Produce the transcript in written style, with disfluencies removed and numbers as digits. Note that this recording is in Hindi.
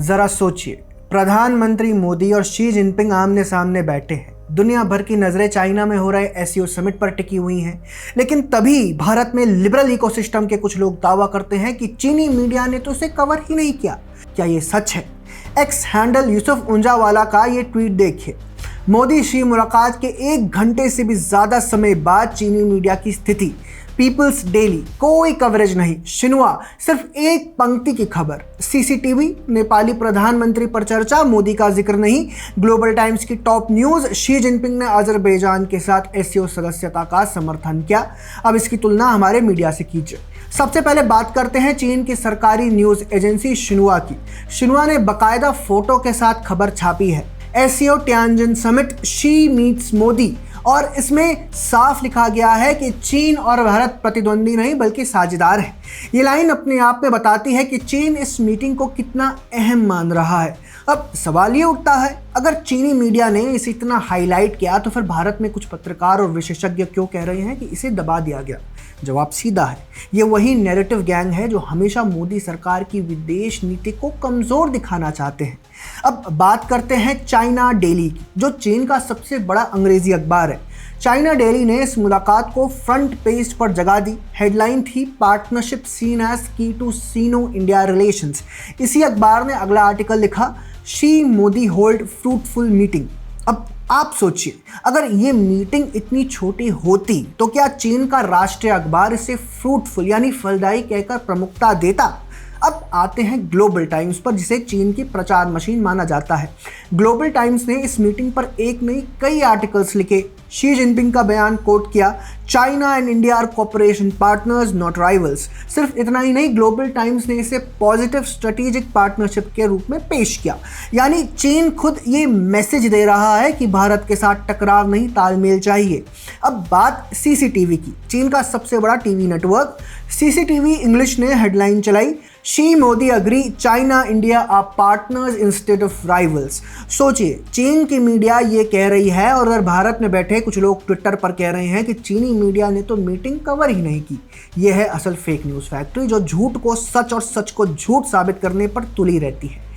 जरा सोचिए, प्रधानमंत्री मोदी और शी जिनपिंग आमने सामने बैठे हैं। दुनिया भर की नजरें चाइना में हो रहे एससीओ समिट पर टिकी हुई हैं। लेकिन तभी भारत में लिबरल इकोसिस्टम के कुछ लोग दावा करते हैं कि चीनी मीडिया ने तो उसे कवर ही नहीं किया। क्या ये सच है? एक्स हैंडल यूसुफ उंजावाला का ये ट्वीट देखिए। मोदी शी मुलाकात के 1 घंटे से भी ज्यादा समय बाद चीनी मीडिया की स्थिति। पीपल्स डेली कोई कवरेज नहीं, शिन्हुआ सिर्फ एक पंक्ति की खबर। सीसीटीवी नेपाली प्रधानमंत्री पर चर्चा, मोदी का जिक्र नहीं। ग्लोबल टाइम्स की टॉप न्यूज, शी जिनपिंग ने अजरबैजान के साथ एससीओ सदस्यता का समर्थन किया। अब इसकी तुलना हमारे मीडिया से कीजिए। सबसे पहले बात करते हैं चीन की सरकारी न्यूज एजेंसी शिन्हुआ की। शिन्हुआ ने बाकायदा फोटो के साथ खबर छापी है, SCO Tianjin summit, Xi meets Modi, और इसमें साफ लिखा गया है कि चीन और भारत प्रतिद्वंदी नहीं बल्कि साझेदार है। ये लाइन अपने आप में बताती है कि चीन इस मीटिंग को कितना अहम मान रहा है। अब सवाल ये उठता है, अगर चीनी मीडिया ने इसे इतना हाईलाइट किया तो फिर भारत में कुछ पत्रकार और विशेषज्ञ क्यों कह रहे हैं कि इसे दबा दिया गया? जवाब सीधा है, ये वही नैरेटिव गैंग है जो हमेशा मोदी सरकार की विदेश नीति को कमजोर दिखाना चाहते हैं। अब बात करते हैं चाइना डेली की, जो चीन का सबसे बड़ा अंग्रेजी अखबार है। चाइना डेली ने इस मुलाकात को फ्रंट पेज पर जगह दी। हेडलाइन थी, पार्टनरशिप सीन एज की टू सीनो इंडिया रिलेशंस। इसी अखबार ने अगला आर्टिकल लिखा, she Modi hold fruitful meeting. अब आप सोचिए, अगर ये मीटिंग इतनी छोटी होती तो क्या चीन का राष्ट्रीय अखबार इसे फ्रूटफुल यानी फलदायी कहकर प्रमुखता देता? अब आते हैं ग्लोबल टाइम्स पर, जिसे चीन की प्रचार मशीन माना जाता है। ग्लोबल टाइम्स ने इस मीटिंग पर एक नहीं कई आर्टिकल्स लिखे। शी जिनपिंग का बयान कोट किया, China and India are cooperation partners not rivals. सिर्फ इतना ही नहीं, ग्लोबल टाइम्स ने इसे पॉजिटिव स्ट्रेटेजिक पार्टनरशिप के रूप में पेश किया। यानी चीन खुद ये मैसेज दे रहा है कि भारत के साथ टकराव नहीं, तालमेल चाहिए। अब बात सीसीटीवी की, चीन का सबसे बड़ा टीवी नेटवर्क सीसीटीवी इंग्लिश ने हेडलाइन चलाई, Xi Modi agree China India are partners instead of rivals. सोचिए, चीन की मीडिया ये कह रही है और उधर भारत में बैठे कुछ लोग ट्विटर पर कह रहे हैं कि चीनी मीडिया ने तो मीटिंग कवर ही नहीं की। यह है असल फेक न्यूज़ फैक्ट्री, जो झूठ को सच और सच को झूठ साबित करने पर तुली रहती है।